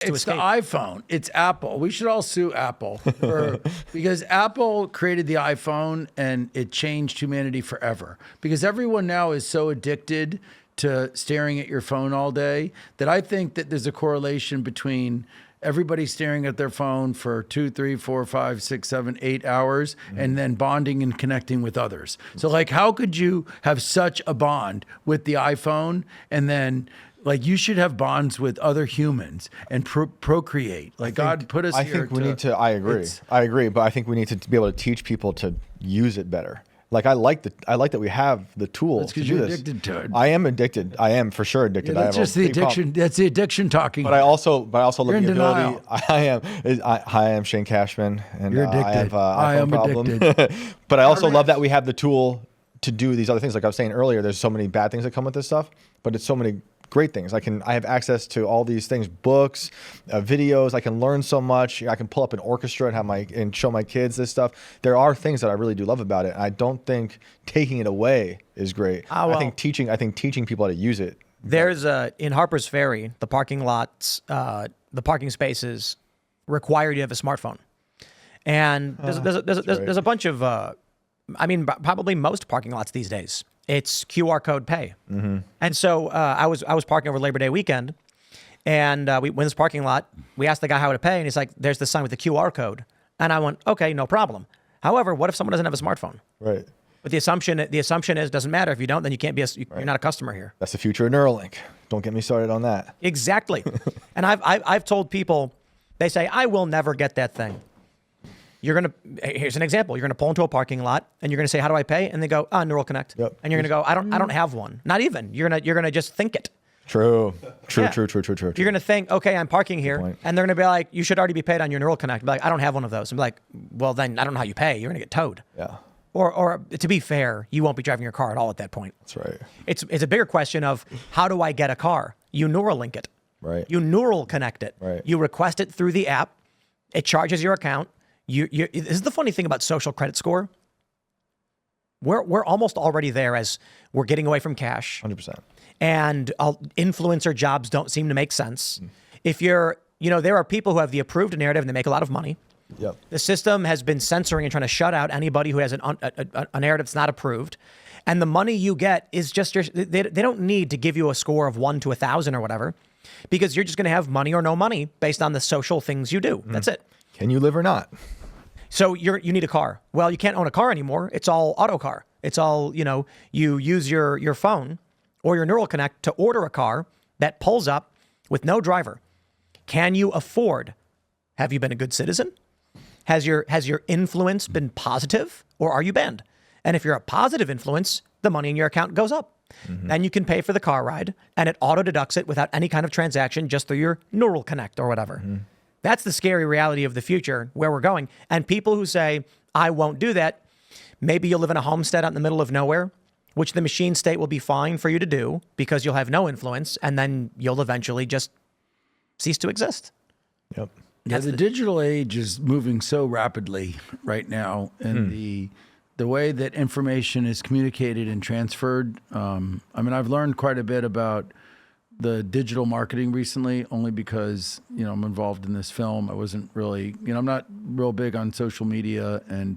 to It's the escape. iPhone. It's Apple. We should all sue Apple because Apple created the iPhone and it changed humanity forever. Because everyone now is so addicted to staring at your phone all day that I think that there's a correlation between everybody staring at their phone for 2, 3, 4, 5, 6, 7, 8 hours and then bonding and connecting with others. So like, how could you have such a bond with the iPhone and then like you should have bonds with other humans and procreate. Like God put us here. I think we need to. I agree, but I think we need to be able to teach people to use it better. Like I like that we have the tools. That's because you're addicted to it. I am addicted. I am for sure addicted. Yeah, that's just the addiction. That's the addiction talking. But I also look at the ability. Denial. I am Shane Cashman, and You're addicted. I have iPhone problem. But I also love that we have the tool to do these other things. Like I was saying earlier, there's so many bad things that come with this stuff, but it's so many great things. I have access to all these things, books, videos. I can learn so much. I can pull up an orchestra and show my kids this stuff. There are things that I really do love about it. And I don't think taking it away is great. I think teaching people how to use it. There's in Harper's Ferry, the parking lots, the parking spaces require you to have a smartphone, and there's a bunch of, probably most parking lots these days. It's QR code pay. Mm-hmm. And so I was parking over Labor Day weekend, and we went to this parking lot. We asked the guy how to pay, and he's like, there's the sign with the QR code. And I went, okay, no problem. However, what if someone doesn't have a smartphone? Right. But the assumption is, doesn't matter. If you don't, then you can't be you're not a customer here. That's the future of NeuraLink. Don't get me started on that. Exactly. And I've told people, they say, I will never get that thing. Here's an example. You're going to pull into a parking lot and you're going to say, how do I pay? And they go, NeuraLink. Yep. And you're going to go, I don't have one. Not even. You're going to just think it. True. True. You're going to think, okay, I'm parking here. And they're going to be like, you should already be paid on your NeuraLink. Be like, I don't have one of those. I'm like, well, then I don't know how you pay. You're going to get towed. Yeah. Or to be fair, you won't be driving your car at all at that point. That's right. It's a bigger question of how do I get a car? You NeuraLink it. Right. You neural connect it. Right. You request it through the app. It charges your account. This is the funny thing about social credit score. We're almost already there as we're getting away from cash. 100%. And influencer jobs don't seem to make sense. If there are people who have the approved narrative and they make a lot of money. Yep. The system has been censoring and trying to shut out anybody who has a narrative that's not approved. And the money you get is just they don't need to give you a score of 1 to 1,000 or whatever, because you're just going to have money or no money based on the social things you do. That's it. Can you live or not? So you need a car. Well, you can't own a car anymore. It's all auto car. It's all, you use your phone or your NeuraLink to order a car that pulls up with no driver. Can you afford? Have you been a good citizen? Has your influence been positive, or are you banned? And if you're a positive influence, the money in your account goes up. Mm-hmm. And you can pay for the car ride, and it auto deducts it without any kind of transaction, just through your NeuraLink or whatever. Mm-hmm. That's the scary reality of the future, where we're going. And people who say, I won't do that, maybe you'll live in a homestead out in the middle of nowhere, which the machine state will be fine for you to do because you'll have no influence, and then you'll eventually just cease to exist. Yep. Yeah, the digital age is moving so rapidly right now, and the way that information is communicated and transferred. I've learned quite a bit about the digital marketing recently, only because I'm involved in this film. I wasn't really, I'm not real big on social media, and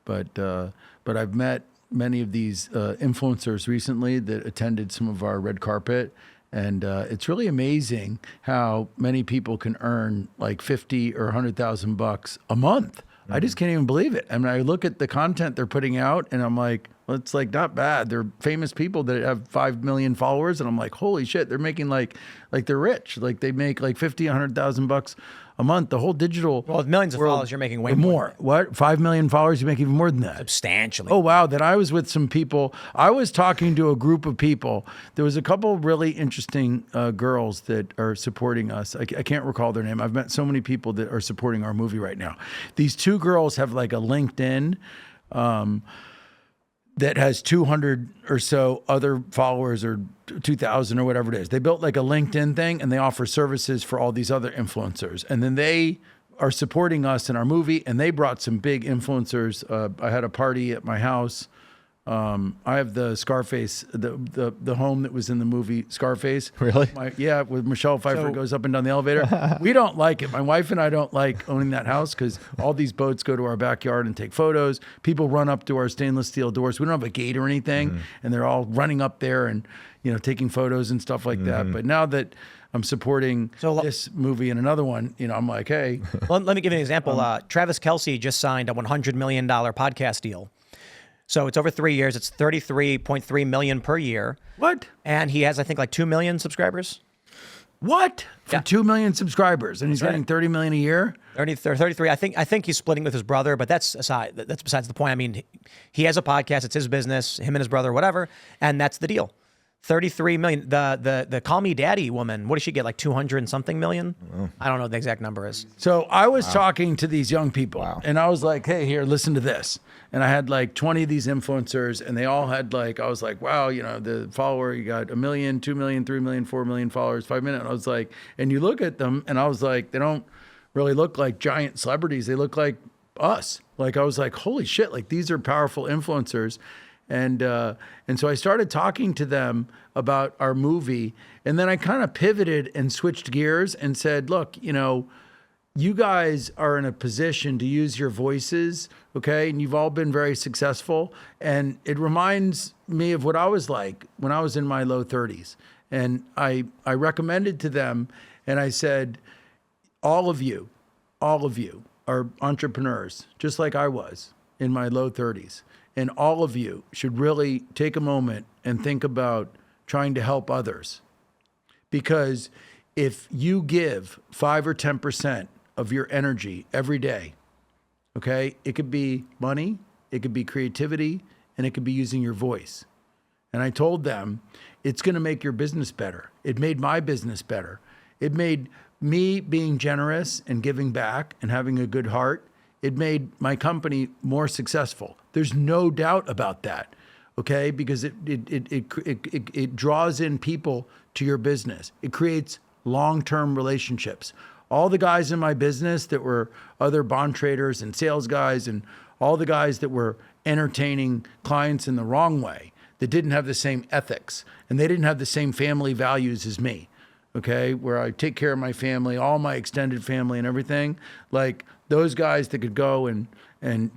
but I've met many of these influencers recently that attended some of our red carpet. And it's really amazing how many people can earn like $50,000 or $100,000 a month. Mm-hmm. I just can't even believe it. I mean, I look at the content they're putting out, and I'm like, well, it's like not bad. They're famous people that have 5 million followers, and I'm like, holy shit, they're making like they're rich. Like they make like $50,000, $100,000 a month. The whole digital with millions of followers, you're making way more. What? 5 million followers, you make even more than that. Substantially. Oh wow! Then I was with some people. I was talking to a group of people. There was a couple really interesting girls that are supporting us. I can't recall their name. I've met so many people that are supporting our movie right now. These two girls have like a LinkedIn that has 200 or so other followers, or 2,000 or whatever it is. They built like a LinkedIn thing, and they offer services for all these other influencers. And then they are supporting us in our movie, and they brought some big influencers. I had a party at my house I have the Scarface, the home that was in the movie Scarface. Really? Yeah, with Michelle Pfeiffer goes up and down the elevator. We don't like it. My wife and I don't like owning that house because all these boats go to our backyard and take photos. People run up to our stainless steel doors. We don't have a gate or anything, and they're all running up there and taking photos and stuff like that. But now that I'm supporting this movie and another one, I'm like, hey. Well, let me give you an example. Travis Kelce just signed a $100 million podcast deal. So it's over 3 years. It's $33.3 million per year. What? And he has, I think, like 2 million subscribers. What? For 2 million subscribers, and he's getting $30 million a year? 33. I think he's splitting with his brother, but that's aside. That's besides the point. I mean, he has a podcast. It's his business, him and his brother, whatever, and that's the deal. 33 million. The Call Me Daddy woman, what does she get? Like 200 and something million? I don't know what the exact number is. So I was talking to these young people, and I was like, hey, here, listen to this. And I had like 20 of these influencers, and they all had like, I was like, wow, the follower, you got 1 million, 2 million, 3 million, 4 million followers, 5 million. And I was like, and you look at them, and I was like, they don't really look like giant celebrities. They look like us. Like, I was like, holy shit, like these are powerful influencers. And so I started talking to them about our movie, and then I kind of pivoted and switched gears and said, look, you guys are in a position to use your voices, okay? And you've all been very successful. And it reminds me of what I was like when I was in my low 30s. And I recommended to them, and I said, all of you are entrepreneurs, just like I was in my low 30s. And all of you should really take a moment and think about trying to help others. Because if you give 5 or 10% of your energy every day, okay, it could be money, it could be creativity, and it could be using your voice. And I told them, it's going to make your business better. It made my business better. It made me being generous and giving back and having a good heart. It made my company more successful. There's no doubt about that, okay? Because it draws in people to your business. It creates long-term relationships. All the guys in my business that were other bond traders and sales guys, and all the guys that were entertaining clients in the wrong way, that didn't have the same ethics, and they didn't have the same family values as me, okay? Where I take care of my family, all my extended family and everything. Like those guys that could go and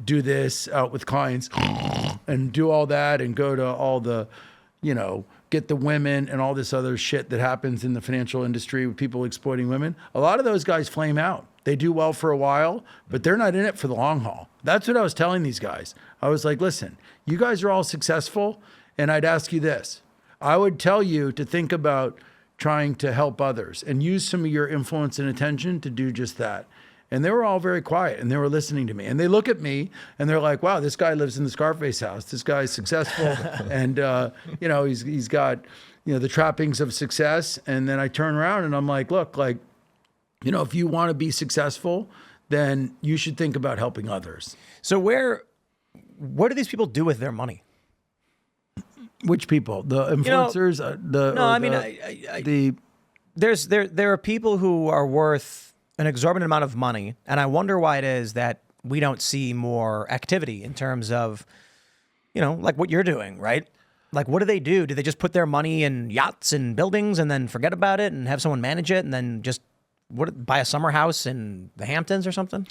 do this out with clients and do all that and go to all the, get the women and all this other shit that happens in the financial industry with people exploiting women. A lot of those guys flame out. They do well for a while, but they're not in it for the long haul. That's what I was telling these guys. I was like, listen, you guys are all successful, and I'd ask you this. I would tell you to think about trying to help others and use some of your influence and attention to do just that. And they were all very quiet, and they were listening to me. And they look at me, and they're like, wow, this guy lives in the Scarface house. This guy's successful. And, he's got, the trappings of success. And then I turn around, and I'm like, look, if you want to be successful, then you should think about helping others. So what do these people do with their money? Which people? The influencers? There are people who are worth an exorbitant amount of money, and I wonder why it is that we don't see more activity in terms of, like what you're doing, right? Like, what do they do? Do they just put their money in yachts and buildings and then forget about it and have someone manage it and then just buy a summer house in the Hamptons or something?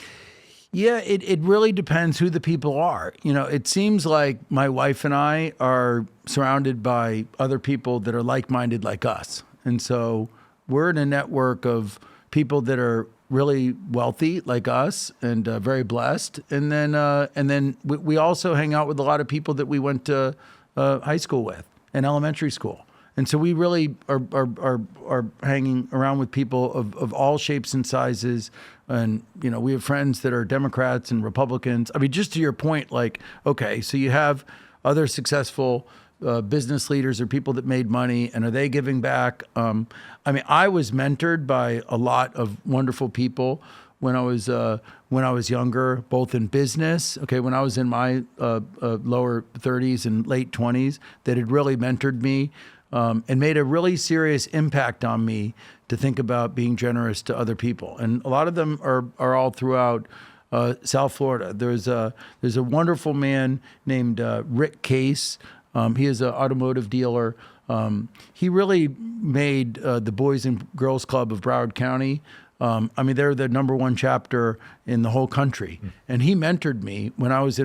Yeah, it really depends who the people are. It seems like my wife and I are surrounded by other people that are like-minded like us. And so we're in a network of people that are really wealthy like us and very blessed. And then we also hang out with a lot of people that we went to high school with and elementary school. And so we really are hanging around with people of all shapes and sizes. And, we have friends that are Democrats and Republicans. I mean, just to your point, like, okay, so you have other successful business leaders or people that made money, and are they giving back? I was mentored by a lot of wonderful people when I was younger, both in business. Okay, when I was in my lower 30s and late 20s, that had really mentored me and made a really serious impact on me to think about being generous to other people. And a lot of them are all throughout South Florida. There's a wonderful man named Rick Case. He is an automotive dealer. He really made the Boys and Girls Club of Broward County. I mean, they're the #1 chapter in the whole country. And he mentored me when I was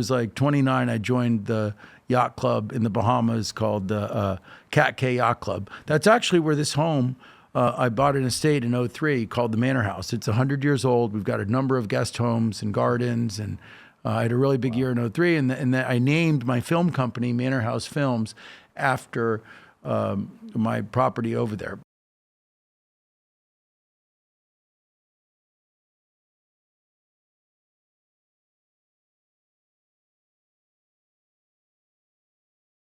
like 29. I joined the yacht club in the Bahamas called the Cat K Yacht Club. That's actually where this home, I bought an estate in 03 called the Manor House. It's 100 years old. We've got a number of guest homes and gardens, and I had a really big year in 03. And I named my film company, Manor House Films, after my property over there.